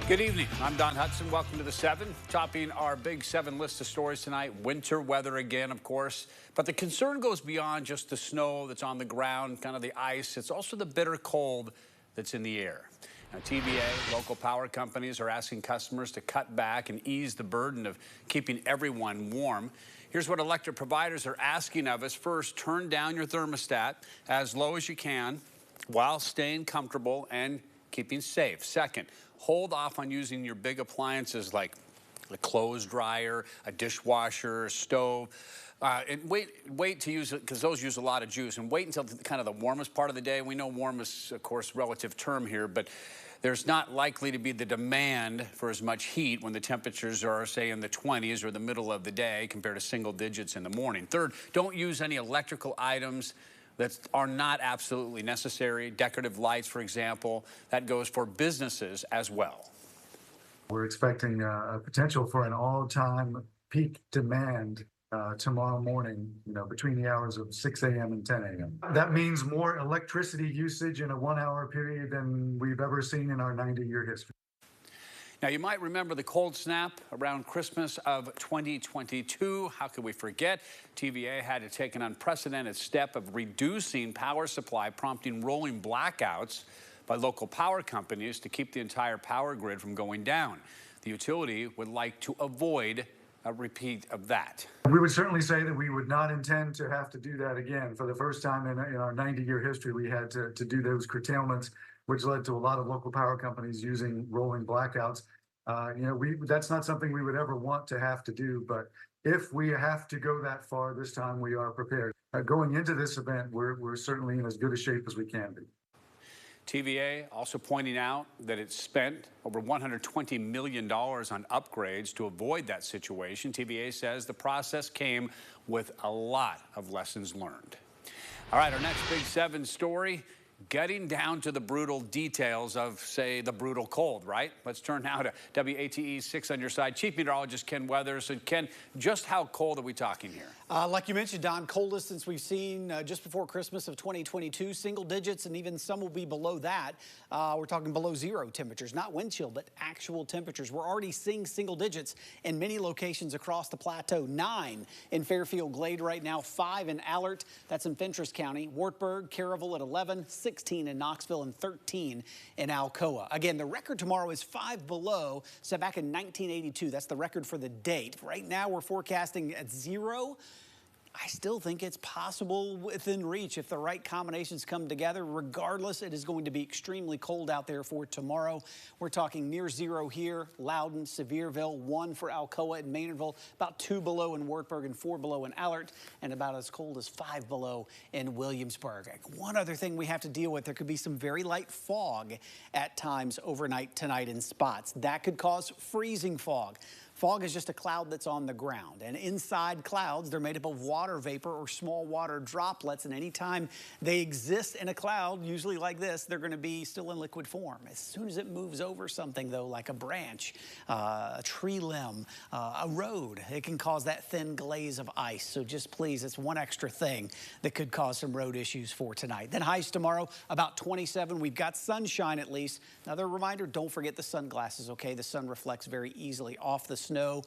Good evening. I'm Don Hudson. Welcome to the 7. Topping our Big 7 list of stories tonight, winter weather again, of course. But the concern goes beyond just the snow that's on the ground, kind of the ice. It's also the bitter cold that's in the air. Now, TVA, local power companies are asking customers to cut back and ease the burden of keeping everyone warm. Here's what electric providers are asking of us. First, turn down your thermostat as low as you can while staying comfortable and keeping safe. Second, hold off on using your big appliances like a clothes dryer, a dishwasher, a stove. And wait to use it because those use a lot of juice. And wait until kind of the warmest part of the day. We know warm is, of course, relative term here, but there's not likely to be the demand for as much heat when the temperatures are, say, in the 20s or the middle of the day compared to single digits in the morning. Third, don't use any electrical items that are not absolutely necessary. Decorative lights, for example, that goes for businesses as well. We're expecting a potential for an all-time peak demand tomorrow morning, between the hours of 6 a.m. and 10 a.m. That means more electricity usage in a 1-hour period than we've ever seen in our 90-year history. Now, you might remember the cold snap around Christmas of 2022. How could we forget? TVA had to take an unprecedented step of reducing power supply, prompting rolling blackouts by local power companies to keep the entire power grid from going down. The utility would like to avoid a repeat of that. We would certainly say that we would not intend to have to do that again. For the first time in our 90-year history, we had to do those curtailments, which led to a lot of local power companies using rolling blackouts. That's not something we would ever want to have to do, but if we have to go that far this time, we are prepared. Going into this event, we're certainly in as good a shape as we can be. TVA also pointing out that it spent over $120 million on upgrades to avoid that situation. TVA says the process came with a lot of lessons learned. All right, our next Big 7 story, getting down to the brutal details of, say, the brutal cold, right? Let's turn now to WATE 6 on your side. Chief Meteorologist Ken Weathers. So, Ken, just how cold are we talking here? Like you mentioned, Don, coldest since we've seen just before Christmas of 2022, single digits, and even some will be below that. We're talking below zero temperatures, not wind chill, but actual temperatures. We're already seeing single digits in many locations across the plateau. 9 in Fairfield Glade right now, 5 in Allert, that's in Fentress County, Wartburg, Caryville at 11, 16 in Knoxville, and 13 in Alcoa. Again, the record tomorrow is 5 below, set back in 1982. That's the record for the date. Right now, we're forecasting at 0. I still think it's possible within reach if the right combinations come together. Regardless, it is going to be extremely cold out there for tomorrow. We're talking near 0 here, Loudon, Sevierville, 1 for Alcoa and Maynardville, about 2 below in Wartburg and 4 below in Allert, and about as cold as 5 below in Williamsburg. One other thing we have to deal with, there could be some very light fog at times overnight tonight in spots. That could cause freezing fog. Fog is just a cloud that's on the ground, and inside clouds, they're made up of water vapor or small water droplets, and anytime they exist in a cloud, usually like this, they're going to be still in liquid form. As soon as it moves over something, though, like a branch, a tree limb, a road, it can cause that thin glaze of ice. So just please, it's one extra thing that could cause some road issues for tonight. Then highs tomorrow, about 27. We've got sunshine at least. Another reminder, don't forget the sunglasses, okay? The sun reflects very easily off the snow.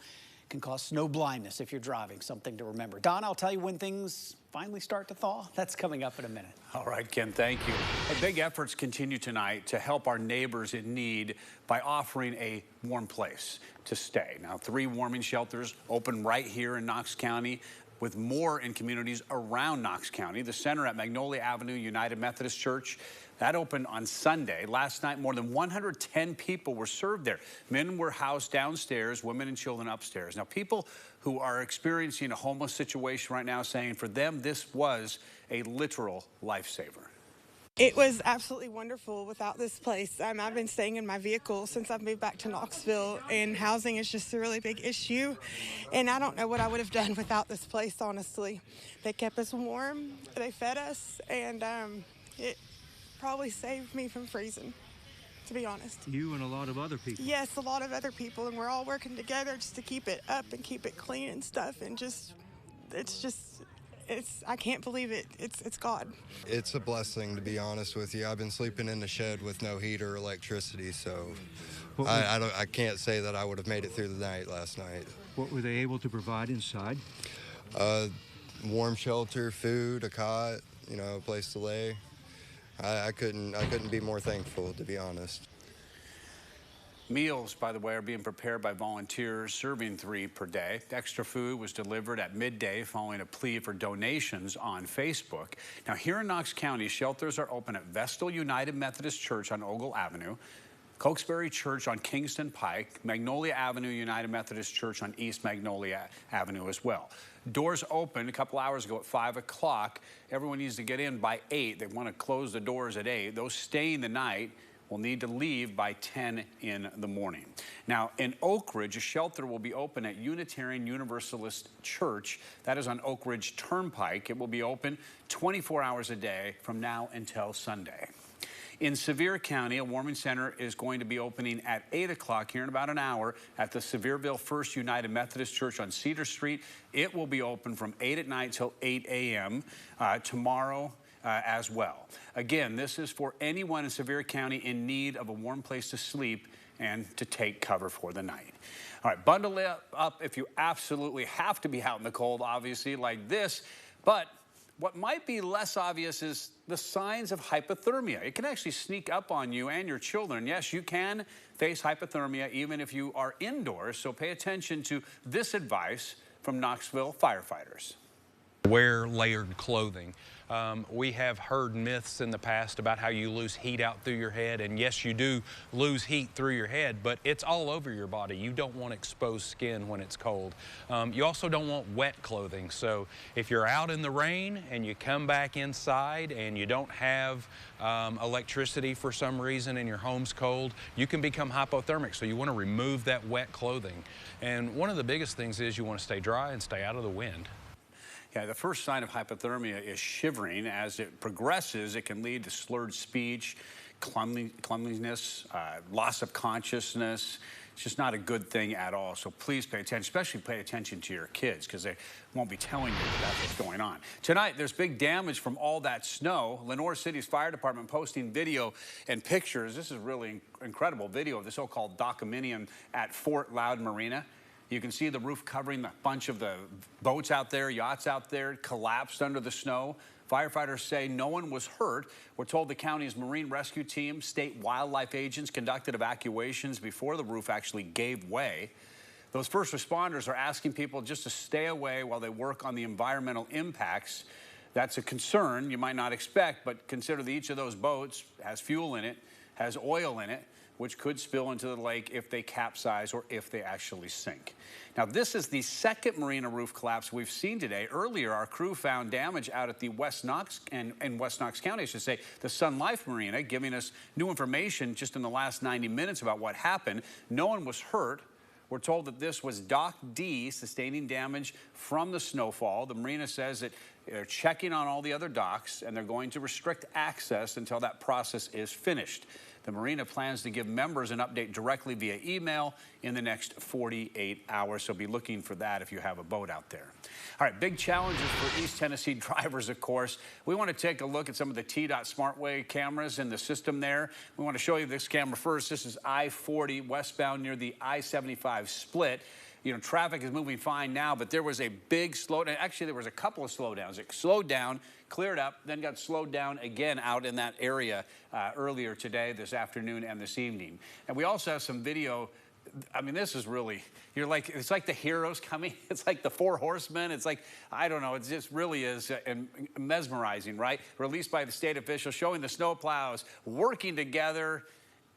Can cause snow blindness if you're driving, something to remember. Don, I'll tell you when things finally start to thaw. That's coming up in a minute. All right, Ken, thank you. Big efforts continue tonight to help our neighbors in need by offering a warm place to stay. Now, 3 warming shelters open right here in Knox County, with more in communities around Knox County. The center at Magnolia Avenue United Methodist Church, that opened on Sunday. Last night, more than 110 people were served there. Men were housed downstairs, women and children upstairs. Now, people who are experiencing a homeless situation right now saying for them, this was a literal lifesaver. It was absolutely wonderful without this place. I've been staying in my vehicle since I've moved back to Knoxville, and housing is just a really big issue. And I don't know what I would have done without this place, honestly. They kept us warm, they fed us, and it probably saved me from freezing, to be honest. You and a lot of other people. Yes, a lot of other people, and we're all working together just to keep it up and keep it clean and stuff, and I can't believe it. It's God. It's a blessing, to be honest with you. I've been sleeping in the shed with no heat or electricity, so I can't say that I would have made it through the night last night. What were they able to provide inside? Warm shelter, food, a cot, you know, a place to lay. I couldn't be more thankful, to be honest. Meals, by the way, are being prepared by volunteers, serving 3 per day. Extra food was delivered at midday following a plea for donations on Facebook. Now, here in Knox County, shelters are open at Vestal United Methodist Church on Ogle Avenue, Cokesbury Church on Kingston Pike, Magnolia Avenue United Methodist Church on East Magnolia Avenue as well. Doors opened a couple hours ago at 5 o'clock. Everyone needs to get in by 8. They want to close the doors at 8. Those staying the night will need to leave by 10 in the morning. Now, in Oak Ridge, a shelter will be open at Unitarian Universalist Church. That is on Oak Ridge Turnpike. It will be open 24 hours a day from now until Sunday. In Sevier County, a warming center is going to be opening at 8 o'clock here in about an hour at the Sevierville First United Methodist Church on Cedar Street. It will be open from 8 at night till 8 a.m. Tomorrow as well. Again, this is for anyone in Sevier County in need of a warm place to sleep and to take cover for the night. All right, bundle up if you absolutely have to be out in the cold, obviously, like this. But what might be less obvious is the signs of hypothermia. It can actually sneak up on you and your children. Yes, you can face hypothermia even if you are indoors, so pay attention to this advice from Knoxville firefighters. Wear layered clothing. We have heard myths in the past about how you lose heat out through your head, and yes, you do lose heat through your head, but it's all over your body. You don't want exposed skin when it's cold. You also don't want wet clothing, so if you're out in the rain and you come back inside and you don't have electricity for some reason and your home's cold, you can become hypothermic, so you want to remove that wet clothing. And one of the biggest things is you want to stay dry and stay out of the wind. Yeah, the first sign of hypothermia is shivering. As it progresses, it can lead to slurred speech, clumsiness, loss of consciousness. It's just not a good thing at all. So please pay attention, especially pay attention to your kids, because they won't be telling you that that's what's going on. Tonight, there's big damage from all that snow. Lenoir City's fire department posting video and pictures. This is really incredible video of the so-called Dockominium at Fort Loud Marina. You can see the roof covering a bunch of the boats out there, yachts out there, collapsed under the snow. Firefighters say no one was hurt. We're told the county's Marine Rescue Team, state wildlife agents conducted evacuations before the roof actually gave way. Those first responders are asking people just to stay away while they work on the environmental impacts. That's a concern you might not expect, but consider that each of those boats has fuel in it, has oil in it, which could spill into the lake if they capsize or if they actually sink. Now, this is the second marina roof collapse we've seen today. Earlier, our crew found damage out at the West Knox and West Knox County, I should say, the Sun Life Marina, giving us new information just in the last 90 minutes about what happened. No one was hurt. We're told that this was Dock D sustaining damage from the snowfall. The marina says that they're checking on all the other docks and they're going to restrict access until that process is finished. The marina plans to give members an update directly via email in the next 48 hours, so be looking for that if you have a boat out there. All right, big challenges for East Tennessee drivers, of course. We want to take a look at some of the TDOT SmartWay cameras in the system there. We want to show you this camera first. This is I-40 westbound near the I-75 split. You know, traffic is moving fine now, but there was a big slowdown. Actually, there was a couple of slowdowns. It slowed down, cleared up, then got slowed down again out in that area earlier today, this afternoon, and this evening. And we also have some video. I mean, this is really, it's like the heroes coming. It's like the Four Horsemen. It's like, I don't know, it just really is mesmerizing, right? Released by the state officials showing the snowplows working together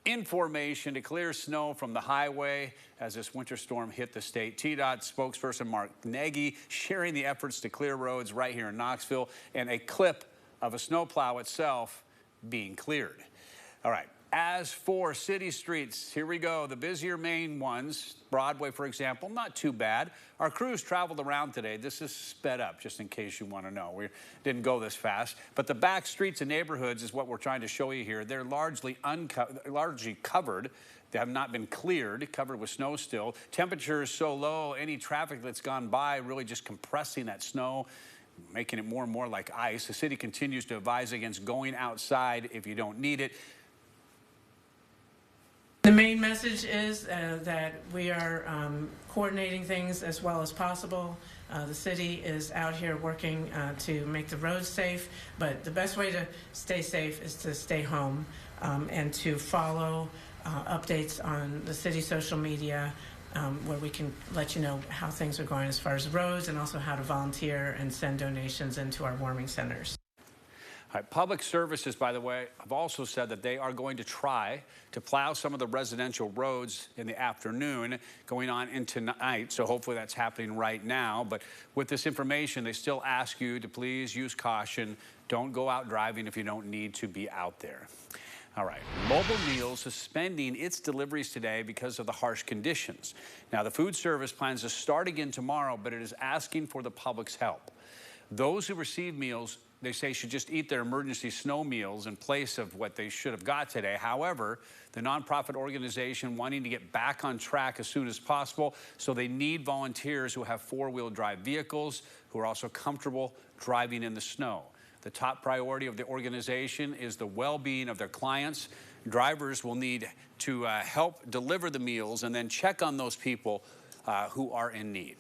in formation to clear snow from the highway as this winter storm hit the state. TDOT spokesperson Mark Nagy sharing the efforts to clear roads right here in Knoxville, and a clip of a snowplow itself being cleared. All right. As for city streets, here we go. The busier main ones, Broadway, for example, not too bad. Our crews traveled around today. This is sped up, just in case you want to know. We didn't go this fast. But the back streets and neighborhoods is what we're trying to show you here. They're largely covered. They have not been cleared, covered with snow still. Temperatures so low, any traffic that's gone by really just compressing that snow. making it more and more like ice. The city continues to advise against going outside if you don't need it. The main message is that we are coordinating things as well as possible. The city is out here working to make the roads safe, but the best way to stay safe is to stay home and to follow updates on the city social media where we can let you know how things are going as far as roads and also how to volunteer and send donations into our warming centers. All right, public services, by the way, have also said that they are going to try to plow some of the residential roads in the afternoon going on into night. So hopefully that's happening right now. But with this information, they still ask you to please use caution. Don't go out driving if you don't need to be out there. All right, Mobile Meals suspending its deliveries today because of the harsh conditions. Now, the food service plans to start again tomorrow, but it is asking for the public's help. Those who receive meals, they say, should just eat their emergency snow meals in place of what they should have got today. However, the nonprofit organization wanting to get back on track as soon as possible, so they need volunteers who have four-wheel drive vehicles, who are also comfortable driving in the snow. The top priority of the organization is the well-being of their clients. Drivers will need to help deliver the meals and then check on those people who are in need.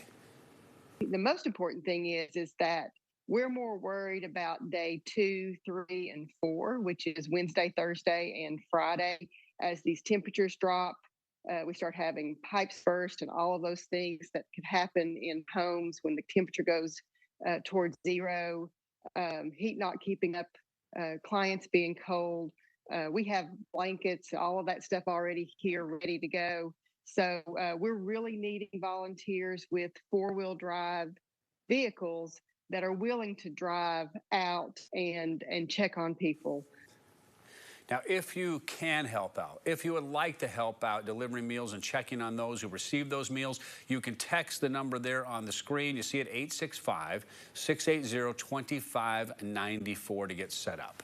The most important thing is that we're more worried about day 2, 3, and 4, which is Wednesday, Thursday, and Friday. As these temperatures drop, we start having pipes burst and all of those things that could happen in homes when the temperature goes towards zero, heat not keeping up, clients being cold. We have blankets, all of that stuff already here ready to go. So we're really needing volunteers with four-wheel drive vehicles that are willing to drive out and check on people. Now, if you can help out, if you would like to help out delivering meals and checking on those who receive those meals, you can text the number there on the screen. You see it, 865-680-2594 to get set up.